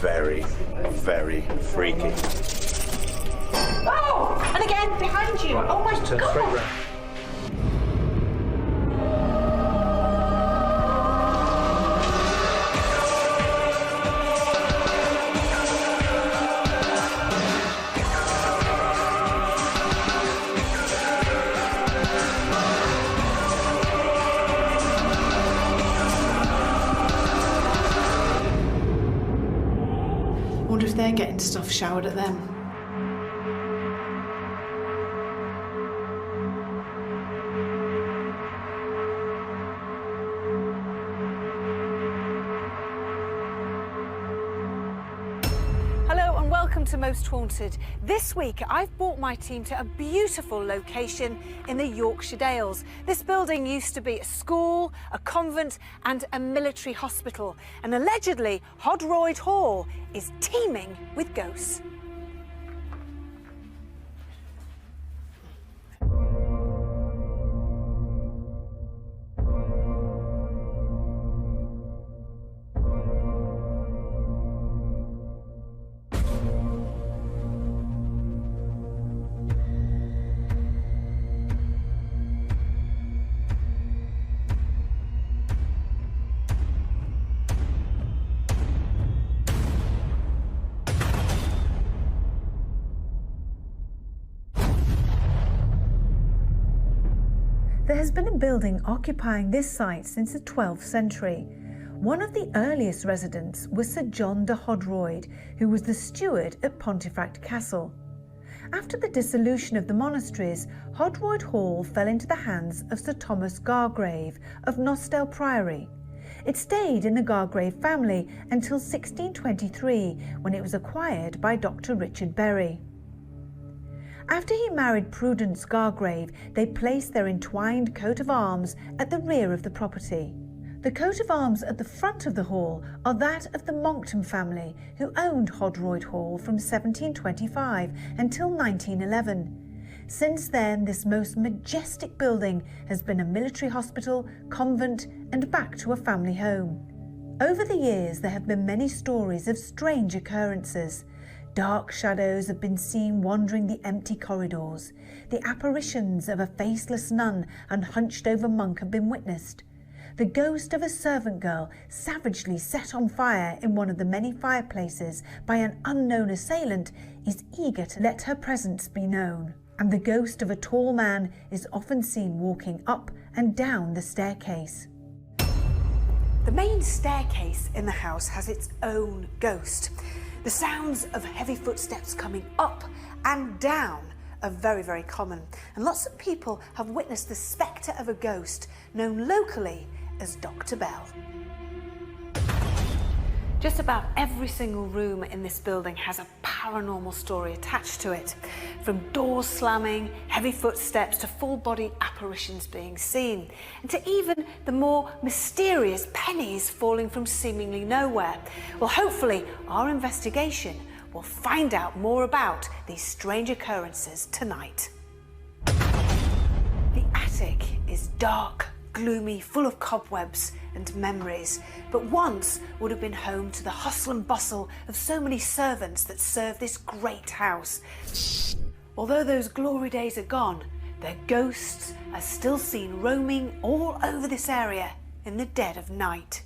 very, very freaky. Oh! And again, behind you. Right, oh my turn God! straight round. Wonder if they're getting stuff showered at them. Hello and welcome to Most Haunted. This week I've brought my team to a beautiful location in the Yorkshire Dales. This building used to be a school, a convent and a military hospital, and allegedly Hodroyd Hall is teeming with ghosts. There has been a building occupying this site since the 12th century. One of the earliest residents was Sir John de Hodroyd, who was the steward at Pontefract Castle. After the dissolution of the monasteries, Hodroyd Hall fell into the hands of Sir Thomas Gargrave of Nostell Priory. It stayed in the Gargrave family until 1623, when it was acquired by Dr. Richard Berry. After he married Prudence Gargrave, they placed their entwined coat of arms at the rear of the property. The coat of arms at the front of the hall are that of the Monckton family, who owned Hodroyd Hall from 1725 until 1911. Since then, this most majestic building has been a military hospital, convent, and back to a family home. Over the years, there have been many stories of strange occurrences. Dark shadows have been seen wandering the empty corridors. The apparitions of a faceless nun and hunched-over monk have been witnessed. The ghost of a servant girl savagely set on fire in one of the many fireplaces by an unknown assailant is eager to let her presence be known. And the ghost of a tall man is often seen walking up and down the staircase. The main staircase in the house has its own ghost. The sounds of heavy footsteps coming up and down are very, very common, and lots of people have witnessed the spectre of a ghost known locally as Dr. Bell. Just about every single room in this building has a paranormal story attached to it, from doors slamming, heavy footsteps, to full-body apparitions being seen, and to even the more mysterious pennies falling from seemingly nowhere. Well, hopefully our investigation will find out more about these strange occurrences tonight. The attic is dark, gloomy, full of cobwebs and memories, but once would have been home to the hustle and bustle of so many servants that serve this great house. Although those glory days are gone, their ghosts are still seen roaming all over this area in the dead of night.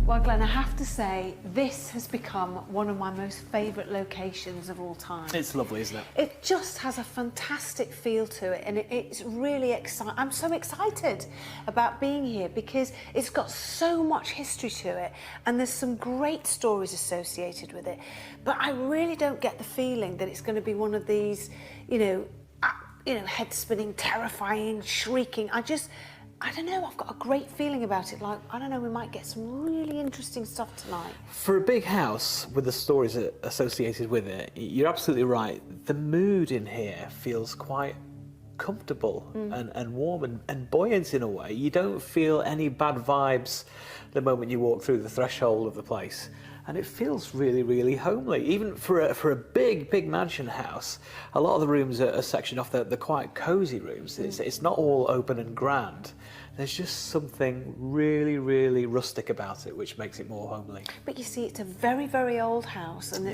Well, Glenn, I have to say, this has become one of my most favourite locations of all time. It's lovely, isn't it? It just has a fantastic feel to it, and it's really exciting. I'm so excited about being here because it's got so much history to it, and there's some great stories associated with it. But I really don't get the feeling that it's going to be one of these, head-spinning, terrifying, shrieking. I don't know, I've got a great feeling about it. Like, I don't know, we might get some really interesting stuff tonight. For a big house with the stories associated with it, you're absolutely right. The mood in here feels quite comfortable and warm and buoyant in a way. You don't feel any bad vibes the moment you walk through the threshold of the place. And it feels really, really homely. Even for a big mansion house, a lot of the rooms are sectioned off. They're quite cosy rooms. It's not all open and grand. There's just something really, really rustic about it, which makes it more homely. But you see, it's a very, very old house, and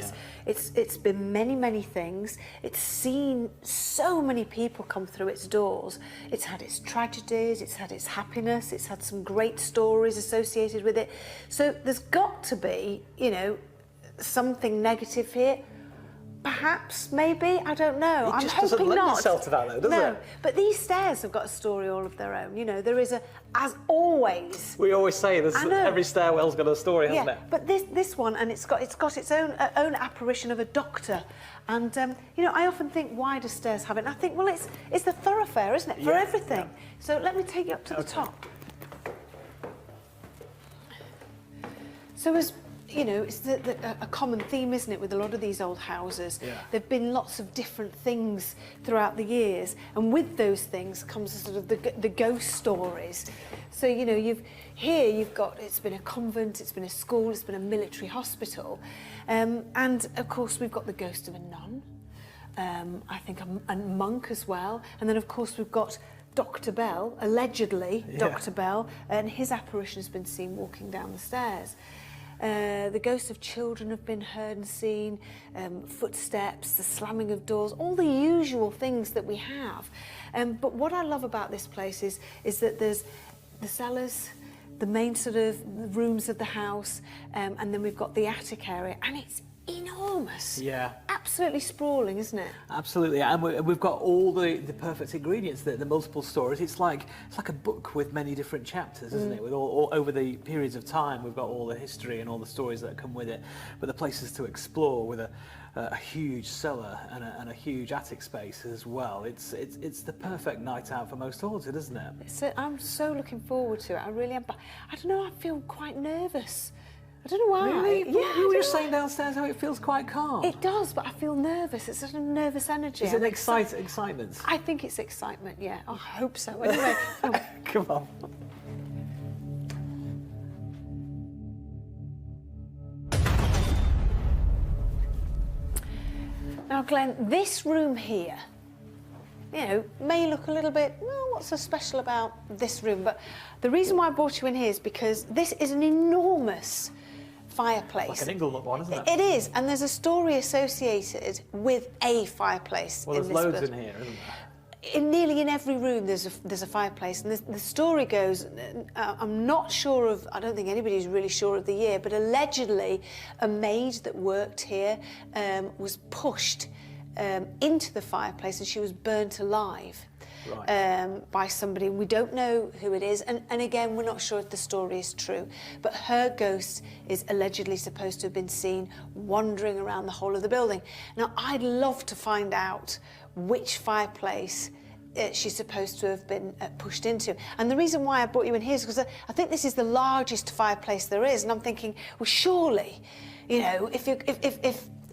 it's been many things. It's seen so many people come through its doors. It's had its tragedies, it's had its happiness, it's had some great stories associated with it. So there's got to be, you know, something negative here. Perhaps, maybe, I don't know. It just doesn't lend itself to that, though, does it? But these stairs have got a story all of their own. You know, there is as always. We always say every stairwell's got a story, hasn't it? But this one, and it's got its own apparition of a doctor. And you know, I often think, why do stairs have it? And I think, well, it's the thoroughfare, isn't it, for everything? Yeah. So let me take you up to the top. So as you know, it's a common theme, isn't it, with a lot of these old houses. Yeah. There've been lots of different things throughout the years, and with those things comes sort of the ghost stories. So, you know, you've got, it's been a convent, it's been a school, it's been a military hospital, and of course we've got the ghost of a nun, I think a monk as well, and then of course we've got Dr. Bell, allegedly Dr. Bell, and his apparition has been seen walking down the stairs. The ghosts of children have been heard and seen, footsteps, the slamming of doors, all the usual things that we have. But what I love about this place is that there's the cellars, the main sort of rooms of the house, and then we've got the attic area, and it's enormous. Yeah. Absolutely sprawling, isn't it? Absolutely, and we've got all the perfect ingredients, the multiple stories. It's like a book with many different chapters, isn't it? With all over the periods of time, we've got all the history and all the stories that come with it, but the places to explore with a huge cellar and a huge attic space as well. It's the perfect night out for most haunted, isn't it? I'm so looking forward to it. I really am. But I don't know. I feel quite nervous. I don't know why. Really? Yeah, you were just saying downstairs how it feels quite calm. It does, but I feel nervous. It's such a nervous energy. Is it excitement? I think it's excitement, yeah. I hope so. Anyway, come on. Now, Glenn, this room here, you know, may look a little bit, well, what's so special about this room? But the reason why I brought you in here is because this is an enormous fireplace. Like an Inglenook one, isn't it? It is, and there's a story associated with a fireplace. Well, there's loads in here, isn't there? Nearly in every room there's a fireplace, and the story goes, I'm not sure of, I don't think anybody's really sure of the year, but allegedly a maid that worked here was pushed into the fireplace and she was burnt alive. Right. By somebody. We don't know who it is, and again, we're not sure if the story is true, but her ghost is allegedly supposed to have been seen wandering around the whole of the building. Now, I'd love to find out which fireplace she's supposed to have been pushed into. And the reason why I brought you in here is because I think this is the largest fireplace there is, and I'm thinking, well, surely, you know, if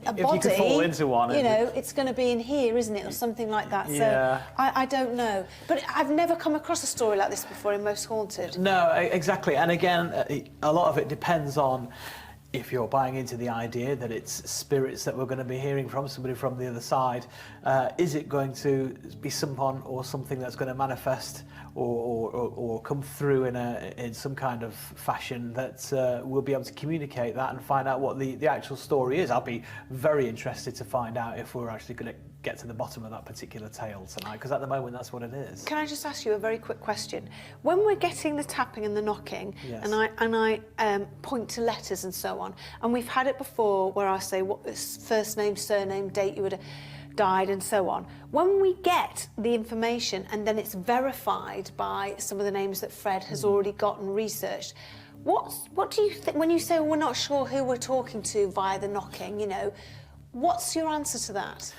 a body, you could fall into one, you know, it's going to be in here, isn't it, or something like that. Yeah. So I don't know, but I've never come across a story like this before in Most Haunted. No, exactly. And again, a lot of it depends on if you're buying into the idea that it's spirits that we're going to be hearing from, somebody from the other side. Is it going to be someone or something that's going to manifest or come through in some kind of fashion that we'll be able to communicate that and find out what the actual story is? I'll be very interested to find out if we're actually going to get to the bottom of that particular tale tonight, because at the moment that's what it is. Can I just ask you a very quick question? When we're getting the tapping and the knocking, yes, and I point to letters and so on, and we've had it before where I say what first name, surname, date you would have died and so on. When we get the information and then it's verified by some of the names that Fred has already got and researched, what do you think when you say, well, we're not sure who we're talking to via the knocking, you know, what's your answer to that?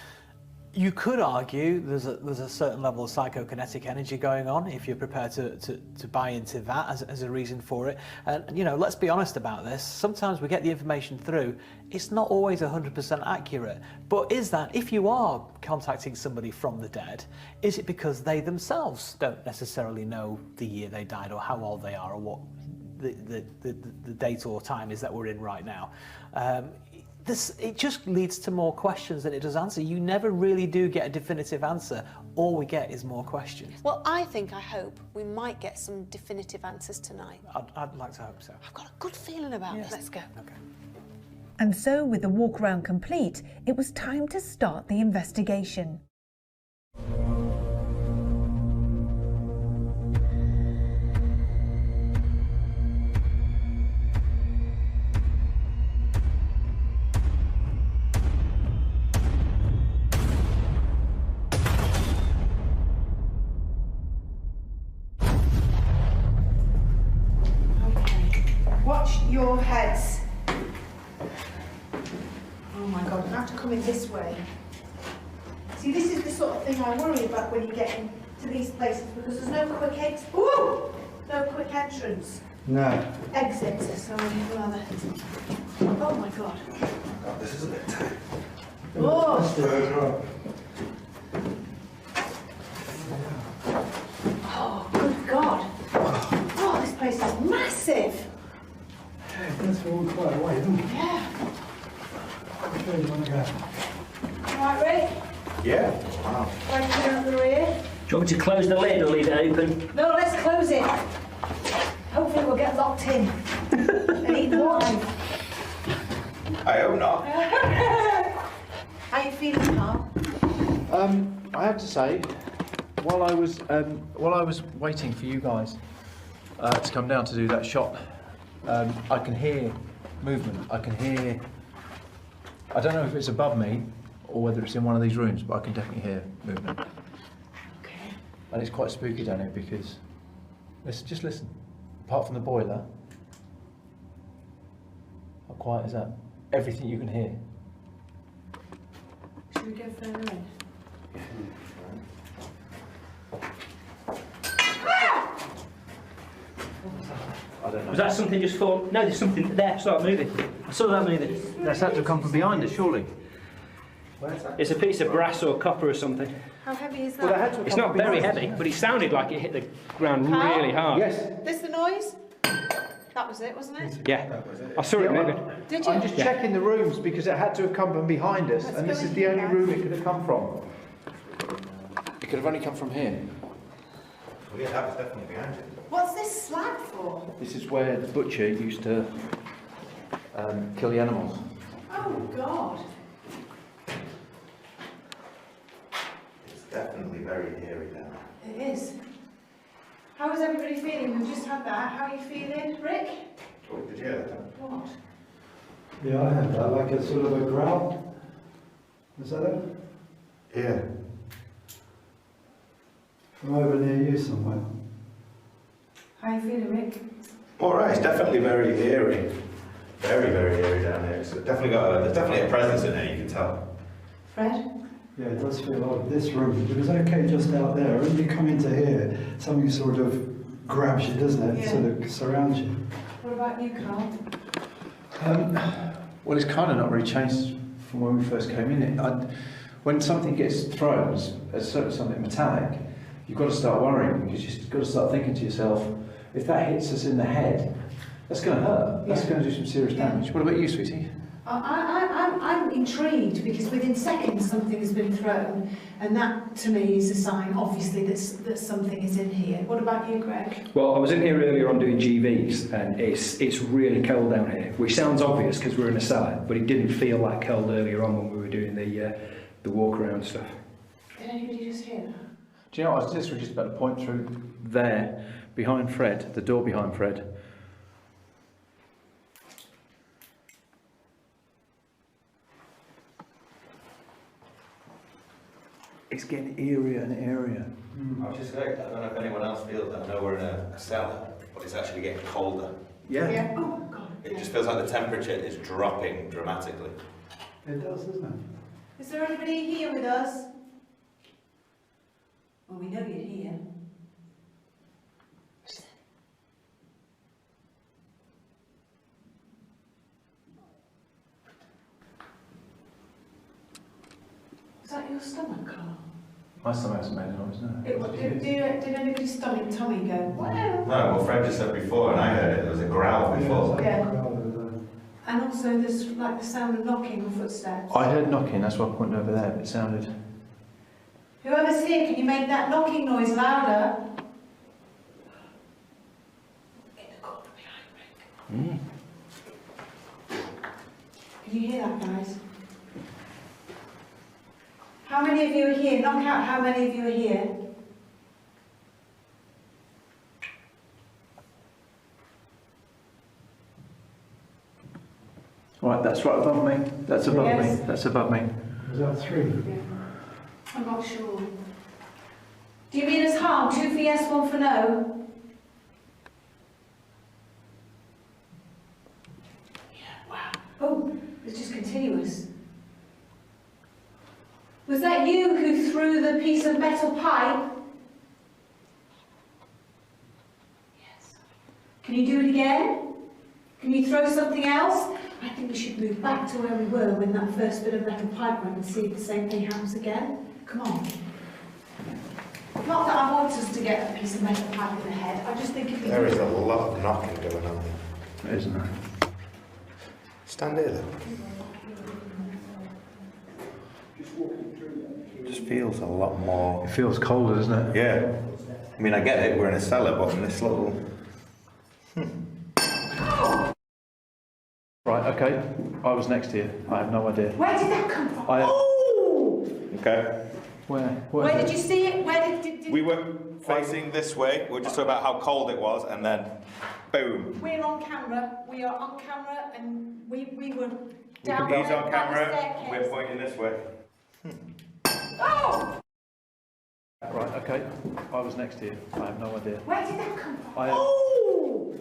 You could argue there's a certain level of psychokinetic energy going on if you're prepared to buy into that as a reason for it. And, you know, let's be honest about this. Sometimes we get the information through, it's not always 100% accurate. But is that, if you are contacting somebody from the dead, is it because they themselves don't necessarily know the year they died or how old they are or what the date or time is that we're in right now? It just leads to more questions than it does answer. You never really do get a definitive answer. All we get is more questions. Well, I hope we might get some definitive answers tonight. I'd like to hope so. I've got a good feeling about it. Let's go. Okay. And so, with the walk around complete, it was time to start the investigation. Watch your heads. Oh my God, you have to come in this way. See, this is the sort of thing I worry about when you get into these places because there's no quick no quick entrance. No. Exit, sorry, rather. Oh my God. Oh, this is a bit tight. Oh. Oh, good God. Oh, this place is massive. Yeah, that's all quite a way, isn't it? Yeah. Which way do you want to go? All right, Rick? Yeah. Wow. Right, clear up the rear. Do you want me to close the lid or leave it open? No, let's close it. Hopefully we'll get locked in and eaten alive. I hope not. How you feeling, Carl? I have to say, while I was waiting for you guys to come down to do that shot, I can hear movement. I can hear. I don't know if it's above me or whether it's in one of these rooms, but I can definitely hear movement. Okay. And it's quite spooky down here because, just listen. Apart from the boiler, how quiet is that? Everything you can hear. Should we go further in? I don't know. Was that something just fall? No, there's something there. Start moving. I saw that moving. That's had to come from behind us, surely. It's a piece of brass or copper or something. How heavy is that? Well, that had to have It's come not from very behind us. heavy, but it sounded like it hit the ground Carl? really hard. Yes. This the noise? That was it, wasn't it? Yeah. I saw it moving. Did you? I'm just checking the rooms because it had to have come from behind us, Let's and go this in is the here, only guys. room it could have come from. It could have only come from here. Well, yeah, that was definitely behind you. What's this slab for? This is where the butcher used to kill the animals. Oh, God. It's definitely very eerie down there. It is. How is everybody feeling? We've just had that. How are you feeling, Rick? Oh, did you hear that? What? Yeah, I had that, like a sort of a growl. Is that it? Yeah. From over near you somewhere. How are you feeling, Rick? All right, it's definitely very eerie. Very, very eerie down here. It's definitely there's definitely a presence in there, you can tell. Fred? Yeah, it does feel odd. This room, it was okay just out there. When you come into here, something sort of grabs you, doesn't it? Yeah. Sort of surrounds you. What about you, Carl? Well, it's kind of not really changed from when we first came in. When something gets thrown, as something metallic, you've got to start worrying because you've got to start thinking to yourself, if that hits us in the head, that's going to hurt. That's going to do some serious damage. What about you, sweetie? I'm intrigued because within seconds something has been thrown, and that to me is a sign, obviously, that something is in here. What about you, Greg? Well, I was in here earlier on doing GVs, and it's really cold down here, which sounds obvious because we're in a cellar, but it didn't feel that cold earlier on when we were doing the walk around stuff. Did anybody just hear that? Do you know what? I was literally just about to point through there, behind Fred, the door behind Fred. It's getting eerier and eerier. I was just saying, I don't know if anyone else feels that. I know we're in a cellar, but it's actually getting colder. Yeah. Oh, God. It just feels like the temperature is dropping dramatically. It does, doesn't it? Is there anybody here with us? Well, we know you're here. Is that your stomach, Carl? My stomach hasn't made a noise, no. Did anybody's stomach tummy go, wow? No, well, Fred just said before, and I heard it. There was a growl before. Yeah. And also there's like the sound of knocking or footsteps. I heard knocking, that's why I pointed over there, but it sounded... Whoever's here, can you make that knocking noise louder? In the corner behind Rick. Can you hear that, guys? How many of you are here? Knock out how many of you are here. Right, that's right above me. That's above Yes. me. That's above me. Was that 3? Yeah. I'm not sure. Do you mean as harm? 2 for yes, 1 for no? Yeah, wow. Oh, it's just continuous. Was that you who threw the piece of metal pipe? Yes. Can you do it again? Can you throw something else? I think we should move back to where we were when that first bit of metal pipe went and see if the same thing happens again. Come on. Not that I want us to get a piece of metal pipe in the head, I just think if we... There is a lot of knocking going on there. Isn't there? Stand here then. It just feels a lot more... It feels colder, doesn't it? Yeah. I mean, I get it, we're in a cellar, but in this little... Right, okay. I was next to you. I have no idea. Where did that come from? Oh! Okay. Where did you see it? Where did... We were facing this way, we were just talking about how cold it was, and then boom. We're on camera, we are on camera, and we were down He's on the camera, staircase. we're pointing this way. Oh! Right, okay. I was next to you. I have no idea. Where did that come from? I Oh!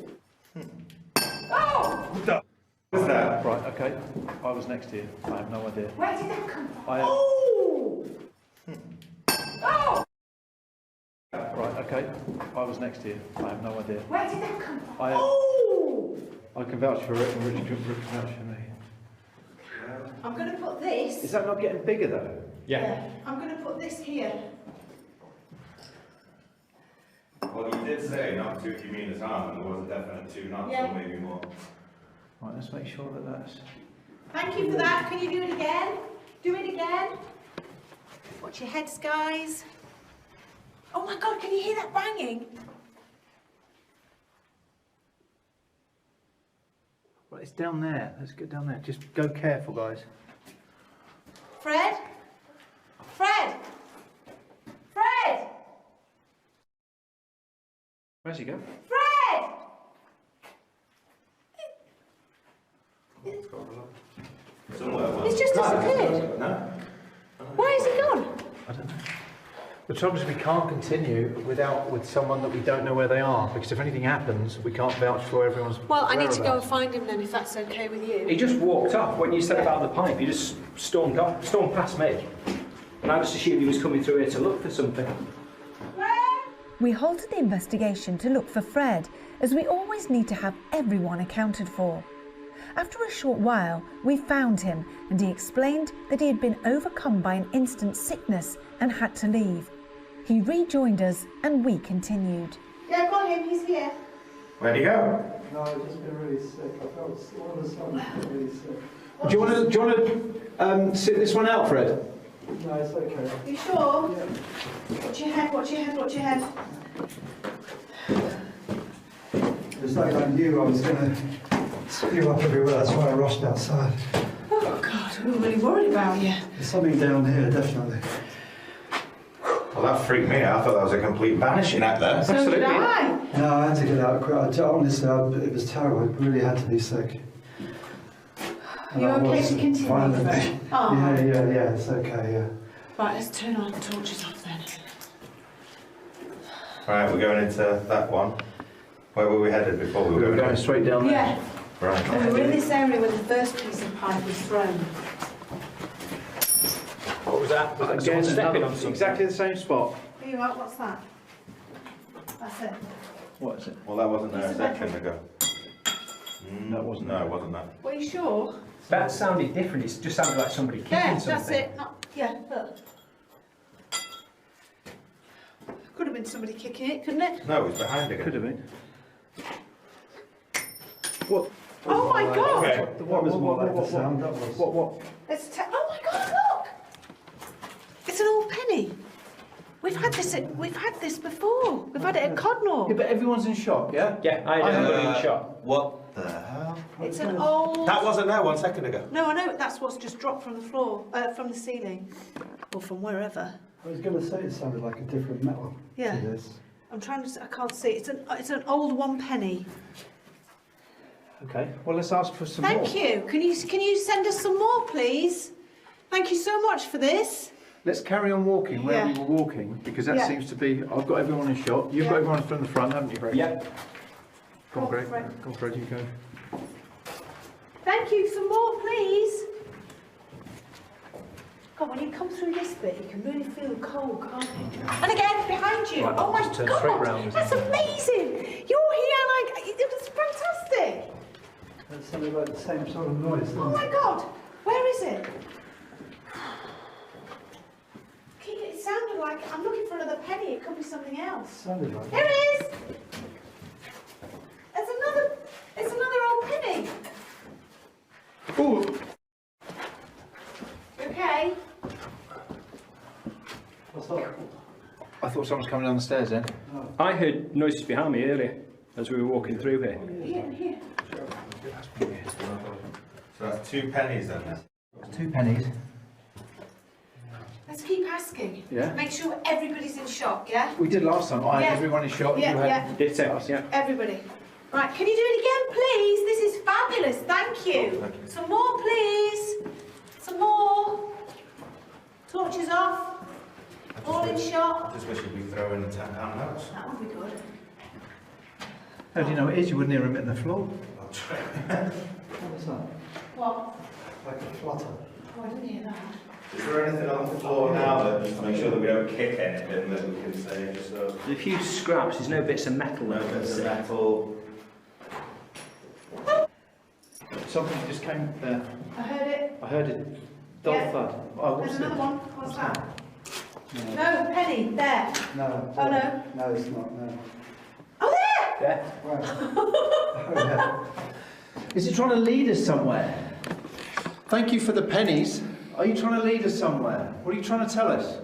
What the? What's that? Right, okay. I was next to you. I have no idea. Where did that come from? I Oh! Right, okay. I was next to you. I have no idea. Where did that come from? I can vouch for it, and Richard can vouch for me. I'm going to put this... Is that not getting bigger though? Yeah. I'm going to put this here. Well, you did say not 2 if you mean as harm, and there was a definite 2 knots, Yeah. or maybe more. Right, let's make sure that that's... Thank you for that. Can you do it again? Do it again. Watch your heads, guys. Oh my God, can you hear that banging? Right, it's down there. Let's get down there. Just go careful, guys. Fred? Fred? Fred? Where's he go? Fred? Somewhere. He's just disappeared. No? Where has he gone? I don't know. The trouble is we can't continue with someone that we don't know where they are, because if anything happens, we can't vouch for everyone's Well, I need to go and whereabouts. find him then, if that's okay with you. He just walked off when you said about the pipe. He just stormed past me. And I just assumed he was coming through here to look for something. We halted the investigation to look for Fred, as we always need to have everyone accounted for. After a short while, we found him, and he explained that he had been overcome by an instant sickness and had to leave. He rejoined us, and we continued. Yeah, got him, he's here. Where'd he go? No, I've just been really sick. I felt all of a sudden really sick. Do you want to sit this one out, Fred? No, it's okay. You sure? Watch your head, watch your head, watch your head. It was like I knew I was going to spew up everywhere. That's why I rushed outside. Oh God, we were really worried about you. There's something down here, definitely. Well, that freaked me out. I thought that was a complete vanishing act there. So did I. No, I had to get out quick. Honestly, it was terrible. I really had to be sick. And You I okay was to continue, finally. Fred? Oh. Yeah, it's okay, yeah. Right, let's turn our torches off then. Right, we're going into that one. Where were we headed before we We were were going straight down there. Yeah, Right. and we were in this area where the first piece of pipe was thrown. What was that? Was that Again, someone stepping another- on something? exactly the same spot. Here you are, what's that? That's it. What is it? Well, that wasn't there a Piece of metal. second ago. That wasn't No, it wasn't that. Are you sure? That sounded different. It just sounded like somebody kicking Yeah, something. that's it. Not, yeah, look. Could have been somebody kicking it, couldn't it? No, it was behind again. Could have been. What? Oh my God! Okay. That was more like the sound, that was. What? Oh my God, look! It's an old penny. We've had this before. We've had it at Yeah, Codnor. but everyone's in shock, yeah? Yeah, I had everybody in shot. What the hell? It's an old... That wasn't there 1 second ago. No, I know, that's what's just dropped from the floor, from the ceiling. Or from wherever. I was going to say it sounded like a different metal Yeah. to this. I'm trying to... I can't see. It's an old 1 penny. Okay, well, let's ask for some more. Thank you. Can you send us some more, please? Thank you so much for this. Let's carry on walking where Yeah. we were walking, because that Yeah. seems to be... I've got everyone in shot. You've Yeah. got everyone from the front, haven't you, Greg? Yeah. Come on, Go on, Greg. Fred. Come on, Fred, you go. Thank you. Some more, please. God, when you come through this bit, you can really feel the cold, can't you? And again, behind you. Right, Oh my just turn straight God, round, that's isn't it? amazing. You're here like, it was fantastic. It sounded like the same sort of noise. Oh my God, where is it? It sounded like, I'm looking for another penny, it could be something else. Sounded like There it is! It's another old penny. Ooh! Okay. What's that? I thought someone was coming down the stairs then. I heard noises behind me earlier as we were walking through here. Here. So that's 2 pennies then. 2 pennies. Let's keep asking. Yeah. Make sure everybody's in shock, yeah? We did last time. I Yeah. had everyone in shot. Yeah, You had... yeah. It's it, yeah. Everybody. Right, can you do it again, please? This is fabulous, thank you. Thank you. Some more, please. Some more. Torches off. All in shot. I just wish we'd be throwing the £10 notes. That would be good. How do you know it is? You wouldn't hear him hitting the floor. What was that? What? Like a flutter. Oh, I didn't hear that. Is there anything on the floor now that just to make sure that we don't kick anything that we can say just so There's a few scraps, there's no bits of metal. no bits of metal? Something just came there. I heard it. I heard it. Dull Yeah. thud. Oh, what's There's it? another one. What's that? No, penny. There. No. Oh, no. No, it's not, no. Oh, there! Yeah. Right. Oh, yeah. Is it trying to lead us somewhere? Thank you for the pennies. Are you trying to lead us somewhere? What are you trying to tell us?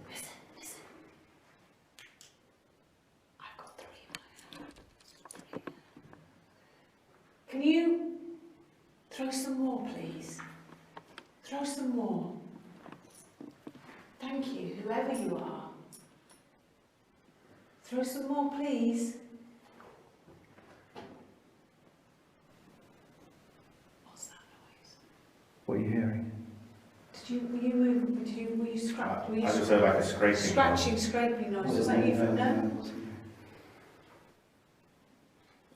Listen. I've got 3. Can you throw some more, please? Throw some more. Thank you, whoever you are. Throw some more, please. What's that noise? What are you hearing? Were you moving? Were you scratching? I just heard like a scraping. Scraping noise. Was that you from there?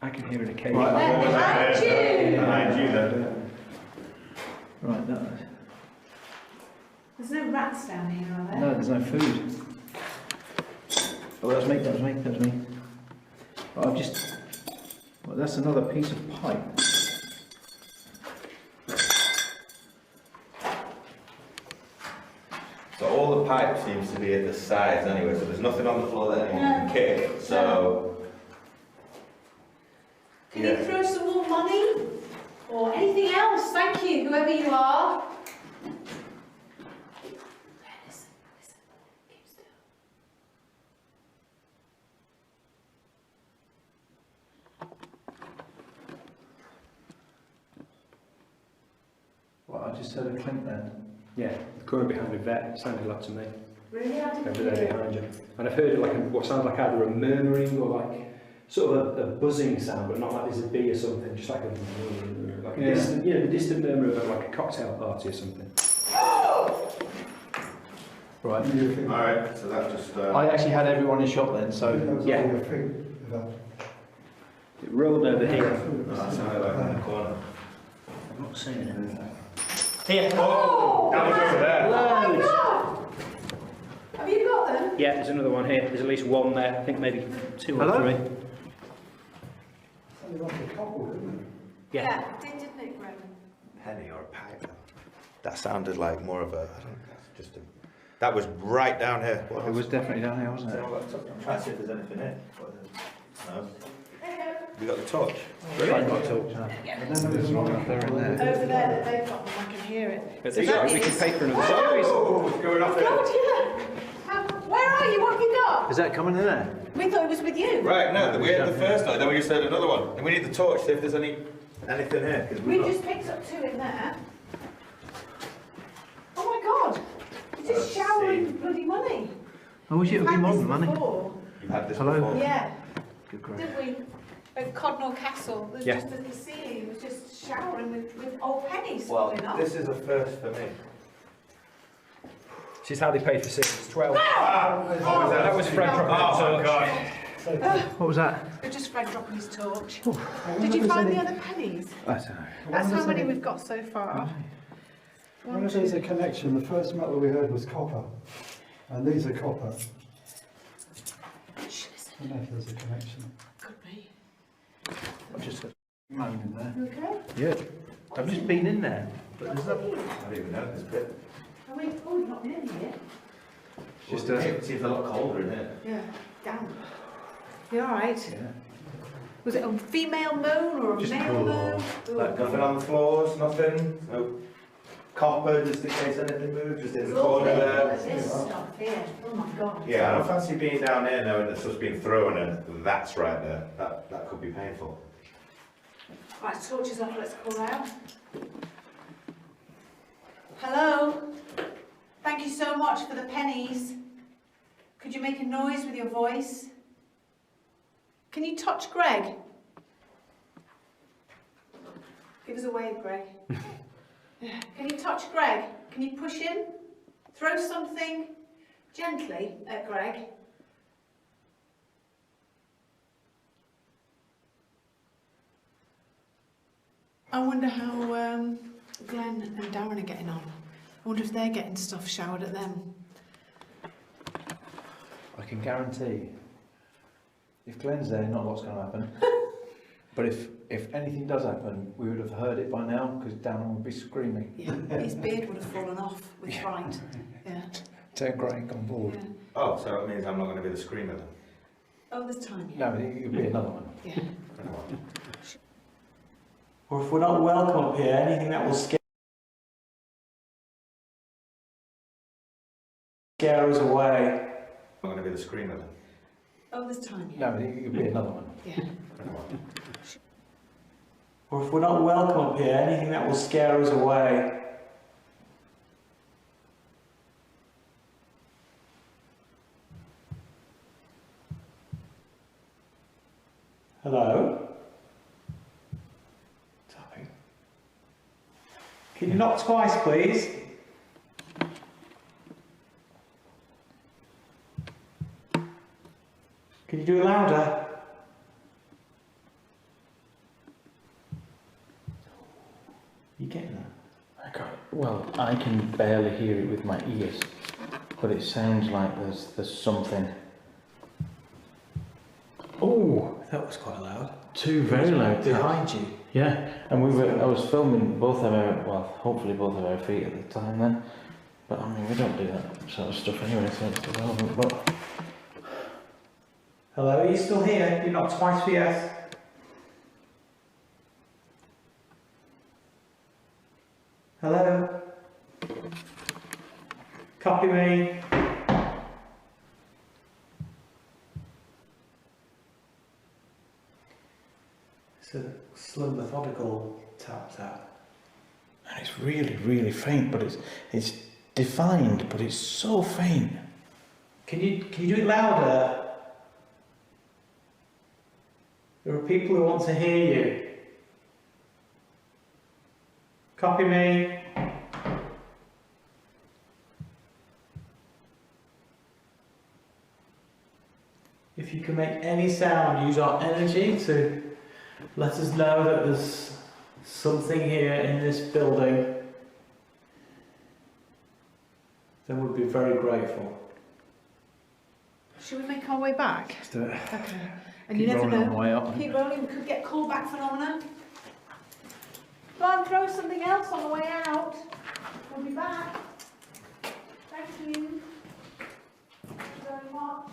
I can hear it occasionally. Right. Behind you! Behind you then. Right, no. There's no rats down here, are there? No, there's no food. Oh, that was me. Oh, I've just... Well, that's another piece of pipe. So all the pipe seems to be at the sides anyway, so there's nothing on the floor that anyone can kick. So Can you throw some more money? Or anything else? Thank you, whoever you are. Listen. Keep still. Well, I just heard a clink then. Yeah, going behind the vet sounded like to me. Really? I didn't Over hear there it. behind you. And I've heard like what sounds like either a murmuring or like sort of a buzzing sound, but not like there's a bee or something, just like a distant, the distant murmur of like a cocktail party or something. Right. alright, so that just I actually had everyone in shot then, so... Yeah. It rolled over here. that sounded like in the corner. I'm not seeing it. Here! Oh! That was over there! Oh my God! Have you got them? Yeah, there's another one here. There's at least one there. I think maybe 2 or 3. Sounded like a couple, didn't it? Yeah. It did, didn't it, Graham? Penny or a pipe. That sounded like more of a. I don't know. That's just a. That was right down here. What It else? was definitely down here, wasn't it? I'm trying to see if there's anything here. No. We got the torch. I've got a torch now. And then there was one up there in there. Over there that they've got them, I can hear it. But these guys, we can pay for another series. Oh, what's going on God, here? yeah. Where are you? What have you got? Is that coming in there? We thought it was with you. Right, no, we had the first one, then we just had another one. And we need the torch, see if there's anything here. 'Cause We got... just picked up 2 in there. Oh my God! It's just showering bloody money. I wish it would be Had modern this money. before. You've had this Hello? before? Yeah. Good grief. Did we? At Codnell Castle, there's Yeah. just the ceiling was just showering with old pennies Well, falling off. this is a first for me. This is how they paid for series 12. That was Fred dropping the torch. God. What was that? It was just Fred dropping his torch. Did you find the other pennies? I don't know. That's how many we've got so far. I wonder if there's a connection. The first metal we heard was copper, and these are copper. Shh, listen. I don't know if there's a connection. Could be. I've just got a moan in there. You okay? Yeah. I've just been in there. But there's I don't even know this bit. Oh, wait, oh, you're not in here. just It seems a lot colder in here. Yeah, damp. You alright? Yeah. Was it a female moan or a Just male cool. moan? Ooh. Like nothing on the floors, nothing. No copper, just in case anything moves, just in the It's all corner big, there. like this stuff here. Oh my God. Yeah, I don't fancy being down here knowing that stuff's being thrown and that's right there. That could be painful. Right, torches off, let's call out. Hello? Thank you so much for the pennies. Could you make a noise with your voice? Can you touch Greg? Give us a wave, Greg. Can you touch Greg? Can you push him? Throw something gently at Greg. I wonder how Glenn and Darren are getting on. I wonder if they're getting stuff showered at them. I can guarantee, if Glenn's there, not a lot's going to happen. But if anything does happen, we would have heard it by now, because Darren would be screaming. Yeah, his beard would have fallen off with fright. Yeah. Turn Greg on board. Yeah. Oh, so it means I'm not going to be the screamer then? Oh, there's time. No, it would be another one. Yeah. Or if we're not welcome up here, anything that will scare us away. I'm not going to be the screamer then? Oh, there's time. No, it would be another one. Yeah. Or if we're not welcome up here, anything that will scare us away. Hello? Tapping. Can you knock twice, please? Can you do it louder? You getting that? Well, I can barely hear it with my ears, but it sounds like there's something. Oh, That was quite loud. two very loud Behind you. Yeah, and I was filming both of our, well, hopefully both of our feet at the time then. But I mean, we don't do that sort of stuff anyway, so it's irrelevant. But Hello, are you still here? You knocked twice for yes. Hello? Copy me. It's a slow, methodical tap tap. and it's really, really faint. But it's defined, but it's so faint. Can you do it louder? There are people who want to hear you. Copy me. If you can make any sound, use our energy to let us know that there's something here in this building, then we'd be very grateful. Shall we make our way back? Let's do it. Okay. And Keep you never rolling know. on the way up. Keep rolling. We could get callback phenomena. Go on, throw something else on the way out. We'll be back. Thank you. Thank you very much.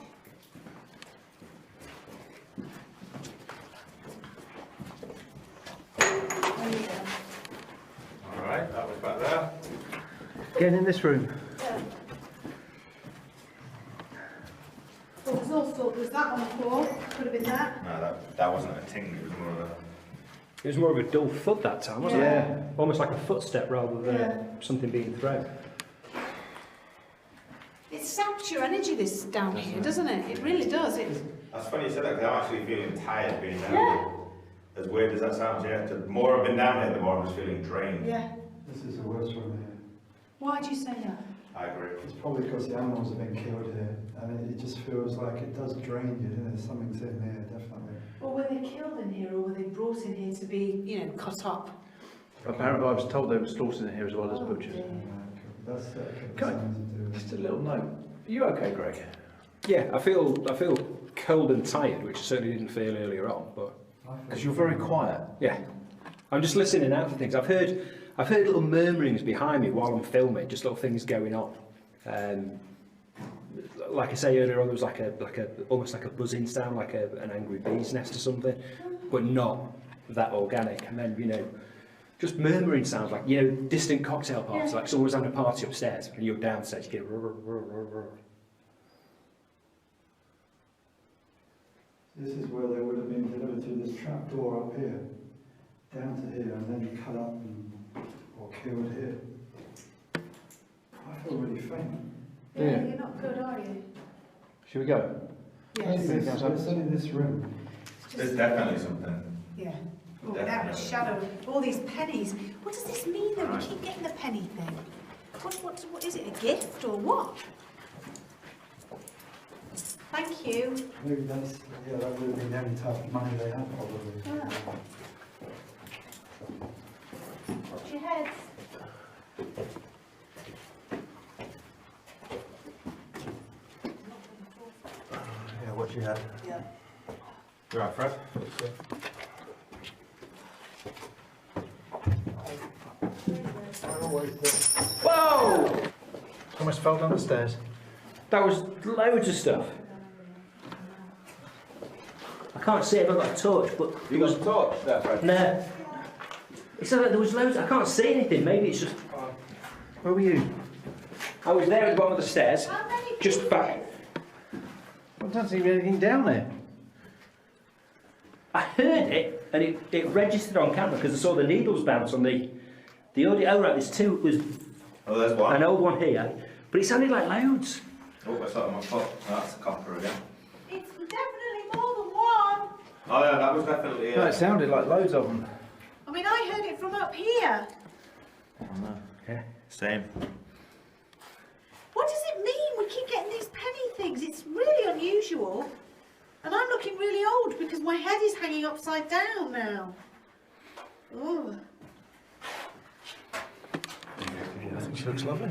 There you go. All right, that was back there. Getting in this room. Yeah. Well, there's all sorts. There's that on the floor. Could have been that. No, that wasn't a ting, it was more of a... It was more of a dull thud that time, wasn't Yeah. it? Almost like a footstep rather than Yeah. something being thrown. It saps your energy, this down here, doesn't it? It really does. That's funny you said that, because I'm actually feeling tired being down Yeah. here. As weird as that sounds, yeah. The more I've been down here, the more I'm just feeling drained. Yeah. This is the worst room here. Why do you say that? I agree. It's probably because the animals have been killed here, and it just feels like it does drain you, doesn't it? Something's in here, definitely. Or were they killed in here, or were they brought in here to be, you know, cut up? Apparently, I was told there were slaughtered in here as well as Oh, butchers. dear. That's could be Can I- something to do with Just it. a little note. Are you okay, Greg? Yeah, I feel cold and tired, which I certainly didn't feel earlier on, but Because you're very quiet. yeah. I'm just listening out for things. I've heard little murmurings behind me while I'm filming, just little things going on. Like I say earlier on, there was like a almost like a buzzing sound, like an angry bee's nest or something, but not that organic. And then, you know, just murmuring sounds like, you know, distant cocktail parties, like someone's having a party upstairs and you're downstairs, you get This is where they would have been delivered through this trap door up here, down to here, and then cut up or killed here. I feel really faint. Yeah. You're not good, are you? Should we go? Yes. It's only this room. There's definitely something. Yeah. Oh, without a shadow. All these pennies. What does this mean though? We keep getting the penny thing. What is it, a gift or what? Thank you. Maybe that would have been the only type of money they had probably. Oh. Watch your heads. Yeah, what you had? Yeah. You right, Fred? Whoa! Almost fell down the stairs. That was loads of stuff. I can't see it, I've got a torch, but You got a torch there, Fred? no. It's like there was loads. I can't see anything. Maybe it's just. Where were you? I was there at the bottom of the stairs, just back. I don't see anything down there. I heard it, and it registered on camera because I saw the needles bounce on the audio. Oh right, there's two. There's Oh, there's one. an old one here, but it sounded like loads. Oh, I saw it on my foot. Oh, that's the copper again. It's definitely more than one. Oh, yeah, that was definitely... No, it sounded like loads of them. I mean, I heard it from up here. Yeah. Same. What does it mean? We keep getting these penny things. It's really unusual. And I'm looking really old because my head is hanging upside down now. Oh. I think she looks lovely.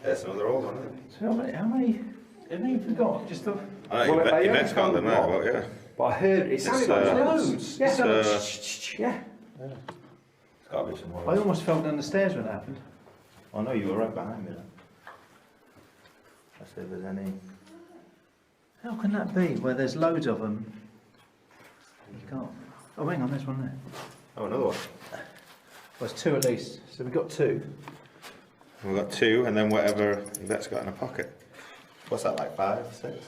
That's another old one, isn't it? So how many have you forgot? Just the... I know, Well, I you only next got them found out, one. but yeah. But I heard it sounded like loads. Yeah, it's, it sounded like yeah. It's got to be some more. I almost fell down the stairs when it happened. Oh no, you were right behind me then. Let's see if there's any... How can that be, where there's loads of them? You can't... Oh, hang on, there's one there. Oh, another one. Well, there's two at least. So we've got two. We've got two, and then whatever Yvette's got in her pocket. What's that, like 5, 6?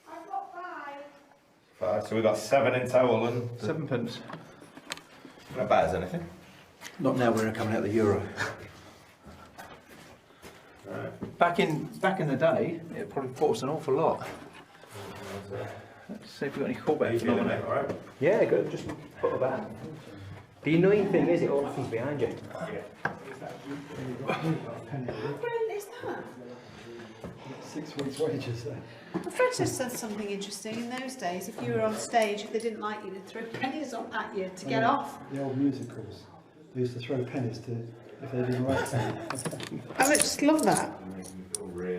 I've got 5. 5. So we've got 7 in total, and... 7p. Not bad as anything. Not now we're coming out the euro. Right. Back in the day, it probably bought us an awful lot. Let's see if we've got any How you callback feeling, phenomena. mate? Alright? Yeah, good. Just put it back. The annoying thing is, it all happens behind you. How brilliant is that? 6 weeks' wages there. Well, Fred just said something interesting. In those days, if you were on stage, if they didn't like you, they'd throw pennies at you to get off. The old musicals. They used to throw pennies to if they didn't like them. I just love that. Really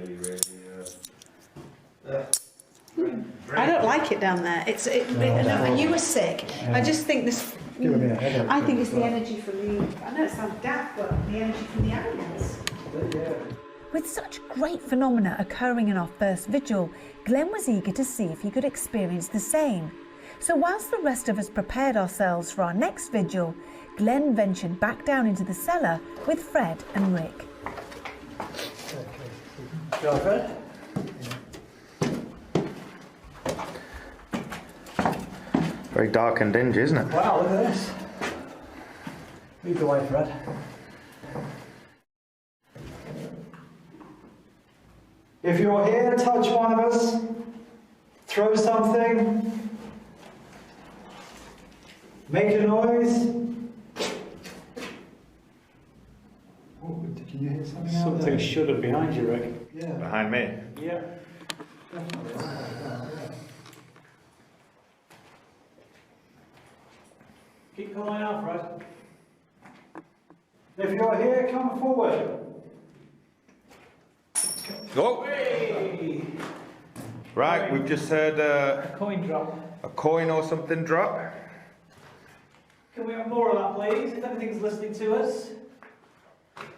like it down there. And you were sick. I just think this. Giving me a headache. I think it's the energy from the. I know it sounds daft, but the energy from the animals. With such great phenomena occurring in our first vigil, Glenn was eager to see if he could experience the same. So whilst the rest of us prepared ourselves for our next vigil, Glenn ventured back down into the cellar with Fred and Rick. Go, Fred. Very dark and dingy, isn't it? Wow, look at this. Lead the way, Fred. If you're here, touch one of us. Throw something. Make a noise. Oh, can you hear something out there? Something should have behind you, Rick. Yeah. Behind me. Yeah. Definitely. Keep calling out, Fred. If you're here, come forward. Oh, Hey! right, we've just heard Coin drop. a coin or something drop. Can we have more of that, please? If everything's listening to us.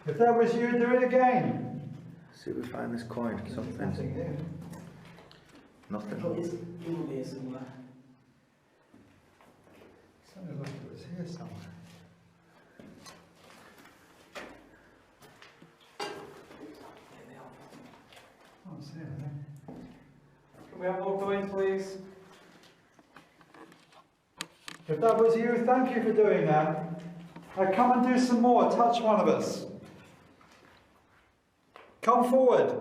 If that was you, do it again. See if we find this coin. Nothing Something. here. Nothing. It will be here somewhere. Sounded like it was here somewhere. I don't see anything. Can we have more coins, please? If that was you, thank you for doing that. Now come and do some more. Touch one of us. Come forward.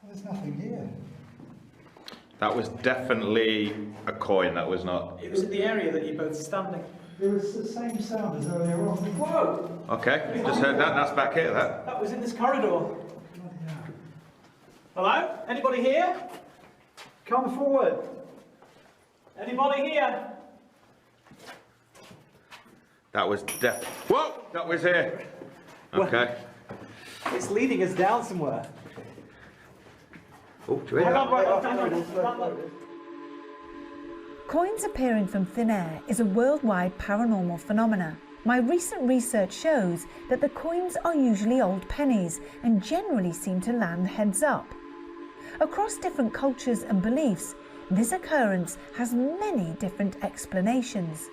There's nothing here. That was definitely a coin. That was not. It was in the area that you're both standing. It was the same sound as earlier on. Whoa! Okay, just heard that. That's back here. That. That was in this corridor. Hello? Anybody here? Come forward. Anybody here? That was Whoa! That was here. Okay. It's leading us down somewhere. Oh, do you hear Hang that? on, hang on. Coins appearing from thin air is a worldwide paranormal phenomena. My recent research shows that the coins are usually old pennies and generally seem to land heads up. Across different cultures and beliefs, this occurrence has many different explanations,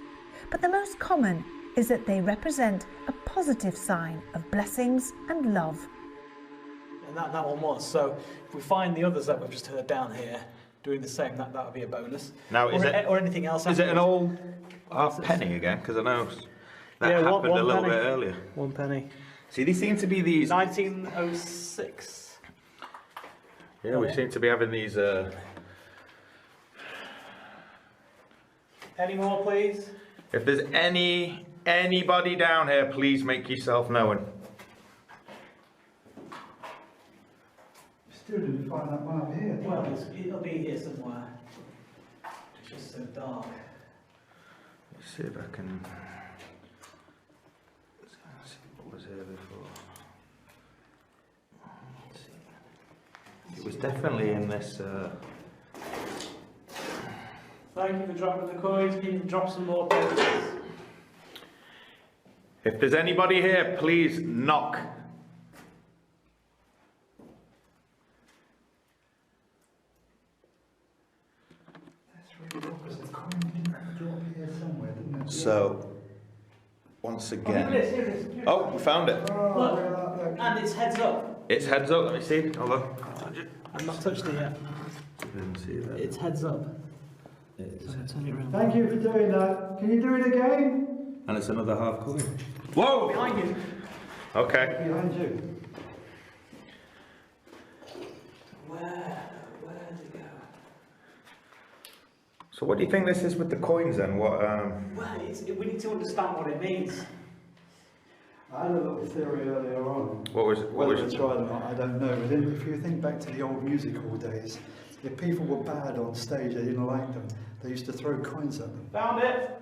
but the most common is that they represent a positive sign of blessings and love. And that one was. So if we find the others that we've just heard down here doing the same, that would be a bonus. Now, is it or anything else? Is it an old half penny again? Because I know that happened a little bit earlier. 1 penny. See, these seem to be these. 1906. Yeah, we seem to be having these. Any more, please? If there's anybody down here, please make yourself known. Still didn't find that one up here. Well, it'll be here somewhere. It's just so dark. Let's see if I can. See what was here before. Let's see. It was definitely in this. Thank you for dropping the coins. Can you drop some more, please? If there's anybody here, please knock. That's really odd because the coin didn't drop here somewhere, didn't it? So, once Here it again. is, here it is. Here it Oh, we found it. Oh, Look. look at that, look. And it's heads up. It's heads up. Let me see. Hold on. I've not touched it yet. Didn't see that. It's heads up. Turn it around. Thank you for doing that. Can you do it again? And it's another half coin. Whoa! Behind you. Okay. Behind you. Where'd it go? So what do you think this is with the coins then? What? Well, we need to understand what it means. I had a little theory earlier on. What was? Whether it's right or not, I don't know. But if you think back to the old musical days, if people were bad on stage, they didn't like them, they used to throw coins at them. Found it.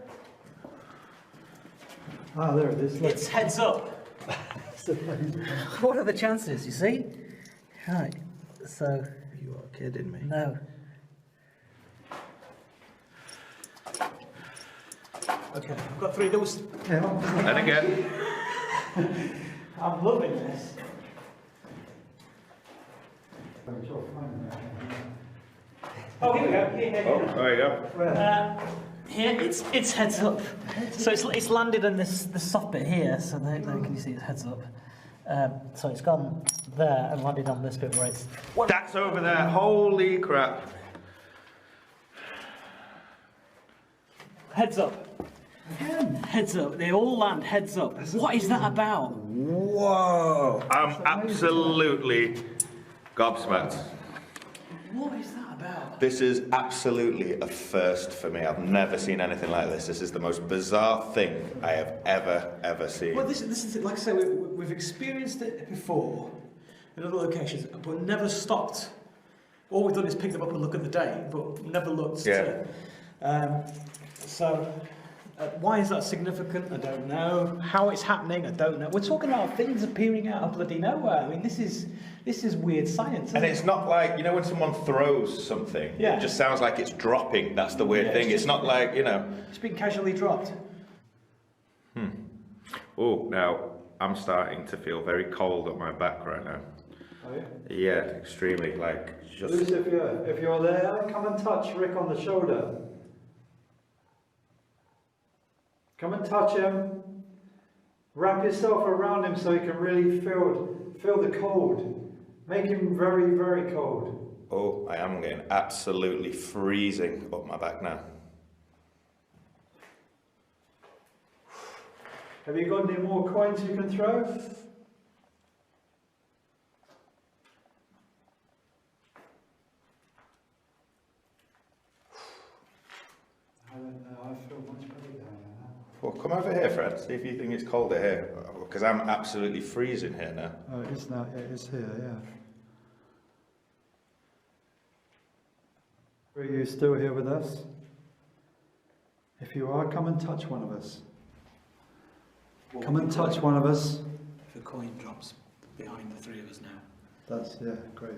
Ah, there it is. Look. It's heads up. What are the chances, you see? Right, so, You are kidding me. no. Okay, I've got 3 doors. And again. I'm loving this. Oh, here we go. Here. Oh, there you go. Here, it's heads up. So it's landed on the soft bit here, so there can you see it's heads up. So it's gone there and landed on this bit where it's... That's over there. Holy crap. Heads up. Heads up. They all land heads up. What is that about? Whoa. I'm absolutely gobsmacked. What is that about? This is absolutely a first for me. I've never seen anything like this. This is the most bizarre thing I have ever seen. Well, this is it. Like I say, we've experienced it before in other locations, but never stopped. All we've done is pick them up and look at the day, but never looked. Yeah. Why is that significant? I don't know. How it's happening? I don't know. We're talking about things appearing out of bloody nowhere. I mean, this is weird science. And it's not like, you know, when someone throws something, yeah, it just sounds like it's dropping. That's the weird thing. It's not like, you know. It's been casually dropped. Oh, now I'm starting to feel very cold at my back right now. Oh, yeah? Yeah, extremely. Like, just. Lucifer, if you're there, come and touch Rick on the shoulder. Come and touch him. Wrap yourself around him so he can really feel the cold. Make him very, very cold. Oh, I am getting absolutely freezing up my back now. Have you got any more coins you can throw? I don't know, I feel much better down there now. Well, come over here, Fred. See if you think it's colder here. Because I'm absolutely freezing here now. Oh, it is now, it is here, yeah. Are you still here with us? If you are, come and touch one of us. Come and touch one of us. The coin drops behind the 3 of us now. That's, yeah, great.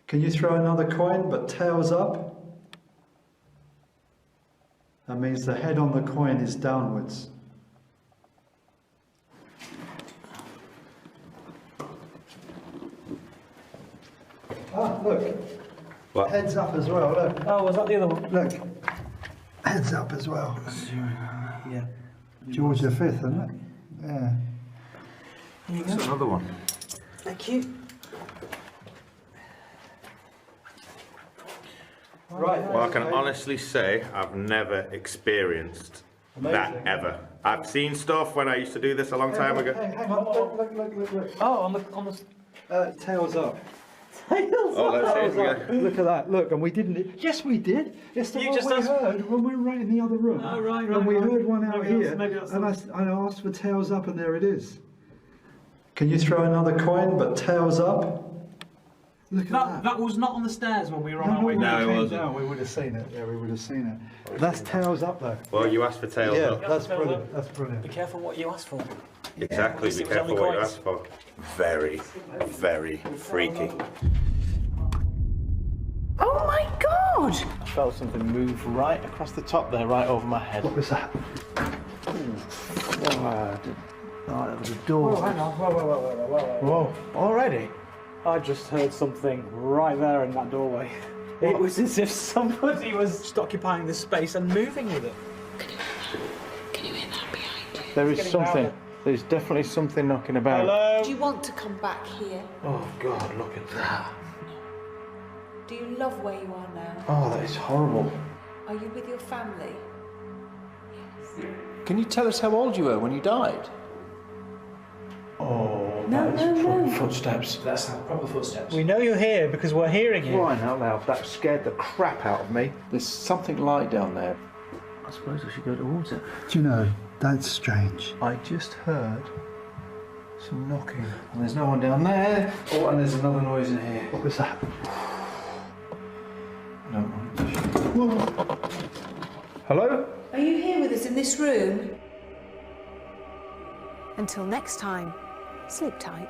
Can you throw another coin, but tails up? That means the head on the coin is downwards. Ah, look. What? Heads up as well, look. Oh, was that the other one? Look. Heads up as well. Yeah. George V, isn't it? Yeah. That's another one. Thank you. Right. Well, I can honestly say I've never experienced that ever. I've seen stuff when I used to do this a long time ago. Hang on, look. Oh, on the Tails up. Oh, let's see. Here we go. Look at that, look, and we didn't. Yes, we did. It's the You one just we asked- heard when we were right in the other room. Oh, right, And we right. heard one out Maybe here, that's and I asked for tails up, and there it is. Can you throw another coin, but tails up? Look at that. That was not on the stairs when we were on our way when No, we it came wasn't. down, we would have seen it. Yeah, we would have seen it. That's tails up, though. Well, you asked for tails Yeah, up. that's tails brilliant. up. That's brilliant. Be careful what you ask for. Exactly. Yes, Be it was on careful the what you coins. ask for. Very, very freaky. Oh my God! I felt something move right across the top there, right over my head. What was that? Oh, that was a door. hang on. Whoa, already? I just heard something right there in that doorway. It was as if somebody was just occupying this space and moving with it. Can you hear that behind you? There is getting something. louder. There's definitely something knocking about. Hello? Do you want to come back here? Oh God, look at that. Do you love where you are now? Oh, that is horrible. Are you with your family? Can you tell us how old you were when you died? Oh, No, that is no, no. footsteps. That's proper footsteps. We know you're here because we're hearing you. Crying out loud, that scared the crap out of me. There's something light down there. I suppose I should go towards it. Do you know, that's strange. I just heard some knocking. And there's no one down there. Oh, and there's another noise in here. What was that? No one. Hello? Are you here with us in this room? Until next time, sleep tight.